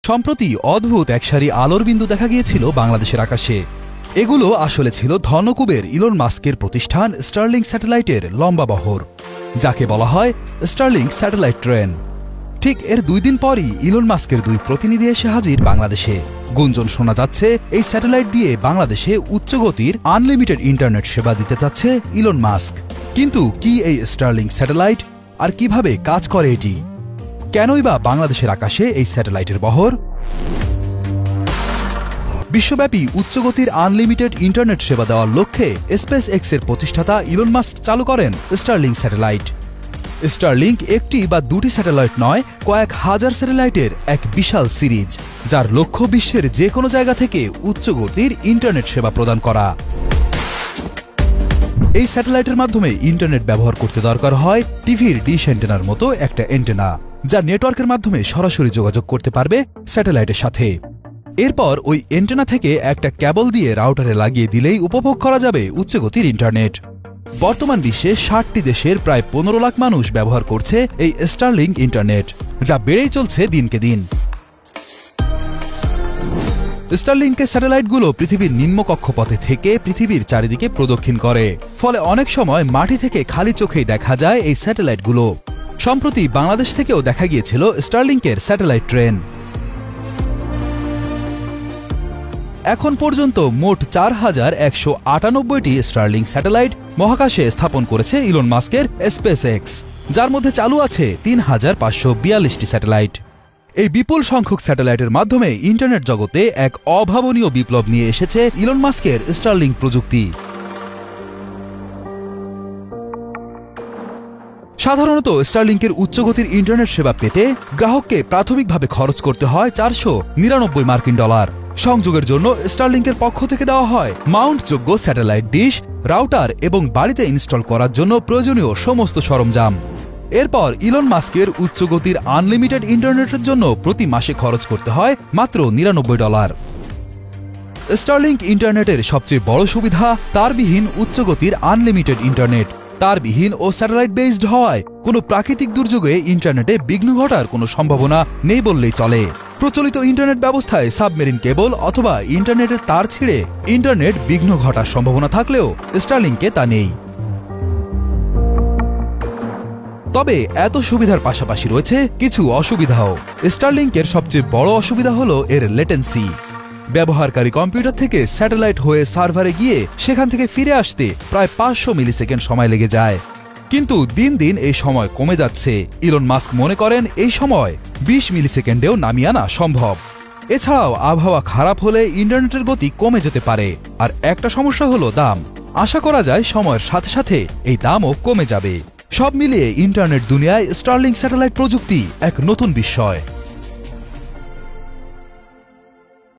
সম্প্রতি অদ্ভুত এক সারি আলোর বিন্দু দেখা গিয়েছিল বাংলাদেশের আকাশে। এগুলো আসলে ছিল ধনকুবের ইলন মাস্কের প্রতিষ্ঠান স্টারলিংক স্যাটেলাইটের লম্বা বহর, যাকে বলা হয় স্টারলিংক স্যাটেলাইট ট্রেন। ঠিক এর 2 দিন পরই ইলন মাস্কের 2 প্রতিনিধি এসে হাজির বাংলাদেশে। গুঞ্জন শোনা যাচ্ছে এই স্যাটেলাইট দিয়ে বাংলাদেশে উচ্চগতির আনলিমিটেড ইন্টারনেট সেবা দিতে চাচ্ছে ইলন মাস্ক। কিন্তু কি এই স্টারলিংক স্যাটেলাইট, আর কিভাবে কাজ করে এটি? কেনই বা বাংলাদেশের আকাশে এই স্যাটেলাইটের বহর? বিশ্বব্যাপী উচ্চগতির আনলিমিটেড ইন্টারনেট সেবা দেওয়ার লক্ষ্যে স্পেস এক্সের প্রতিষ্ঠাতা ইলন মাস্ক চালু করেন স্টারলিংক স্যাটেলাইট। স্টারলিংক একটি বা 2টি স্যাটেলাইট নয়, কয়েক হাজার স্যাটেলাইটের এক বিশাল সিরিজ, যার লক্ষ্য বিশ্বের যে কোনো জায়গা থেকে উচ্চগতির ইন্টারনেট সেবা প্রদান করা। এই স্যাটেলাইটের মাধ্যমে ইন্টারনেট ব্যবহার করতে দরকার হয় টিভির ডিশ অ্যান্টেনার মতো একটা অ্যান্টেনা, যা নেটওয়ার্কের মাধ্যমে সরাসরি যোগাযোগ করতে পারবে স্যাটেলাইটের সাথে। এরপর ওই অ্যান্টেনা থেকে একটা কেবল দিয়ে রাউটারে লাগিয়ে দিলেই উপভোগ করা যাবে উচ্চগতির ইন্টারনেট। বর্তমান বিশ্বে 60টি দেশের প্রায় 15 লাখ মানুষ ব্যবহার করছে এই স্টারলিংক ইন্টারনেট, যা বেড়েই চলছে দিনকে দিন। স্টারলিংকের স্যাটেলাইটগুলো পৃথিবীর নিম্ন কক্ষপথে থেকে পৃথিবীর চারিদিকে প্রদক্ষিণ করে, ফলে অনেক সময় মাটি থেকে খালি চোখেই দেখা যায় এই স্যাটেলাইটগুলো। সম্প্রতি বাংলাদেশ থেকেও দেখা গিয়েছিল স্টারলিংকের স্যাটেলাইট ট্রেন। এখন পর্যন্ত মোট 4198টি স্টারলিংক স্যাটেলাইট মহাকাশে স্থাপন করেছে ইলন মাস্কের স্পেস এক্স, যার মধ্যে চালু আছে 3542টি স্যাটেলাইট। এই বিপুল সংখ্যক স্যাটেলাইটের মাধ্যমে ইন্টারনেট জগতে এক অভাবনীয় বিপ্লব নিয়ে এসেছে ইলন মাস্কের স্টারলিংক প্রযুক্তি। সাধারণত স্টারলিংকের উচ্চগতির ইন্টারনেট সেবা পেতে গ্রাহককে প্রাথমিকভাবে খরচ করতে হয় $499। সংযোগের জন্য স্টারলিংকের পক্ষ থেকে দেওয়া হয় মাউন্টযোগ্য স্যাটেলাইট ডিশ, রাউটার এবং বাড়িতে ইনস্টল করার জন্য প্রয়োজনীয় সমস্ত সরঞ্জাম। এরপর ইলন মাস্কের উচ্চগতির আনলিমিটেড ইন্টারনেটের জন্য প্রতি মাসে খরচ করতে হয় মাত্র $99। স্টারলিংক ইন্টারনেটের সবচেয়ে বড় সুবিধা তারবিহীন উচ্চগতির আনলিমিটেড ইন্টারনেট। তারবিহীন ও স্যাটেলাইট বেসড হওয়ায় কোনো প্রাকৃতিক দুর্যোগে ইন্টারনেটে বিঘ্ন ঘটার কোনো সম্ভাবনা নেই বললেই চলে। প্রচলিত ইন্টারনেট ব্যবস্থায় সাবমেরিন কেবল অথবা ইন্টারনেটের তার ছিঁড়ে ইন্টারনেট বিঘ্ন ঘটার সম্ভাবনা থাকলেও স্টারলিংকে তা নেই। তবে এত সুবিধার পাশাপাশি রয়েছে কিছু অসুবিধাও। স্টারলিংকের সবচেয়ে বড় অসুবিধা হলো এর লেটেন্সি। ব্যবহারকারী কম্পিউটার থেকে স্যাটেলাইট হয়ে সার্ভারে গিয়ে সেখান থেকে ফিরে আসতে প্রায় 500 মিলিসেকেন্ড সময় লেগে যায়। কিন্তু দিন দিন এই সময় কমে যাচ্ছে। ইলন মাস্ক মনে করেন এই সময় 20 মিলিসেকেন্ডেও নামিয়ে আনা সম্ভব। এছাড়াও আবহাওয়া খারাপ হলে ইন্টারনেটের গতি কমে যেতে পারে। আর একটা সমস্যা হলো দাম। আশা করা যায় সময়ের সাথে সাথে এই দামও কমে যাবে। সব মিলিয়ে ইন্টারনেট দুনিয়ায় স্টারলিংক স্যাটেলাইট প্রযুক্তি এক নতুন বিস্ময়।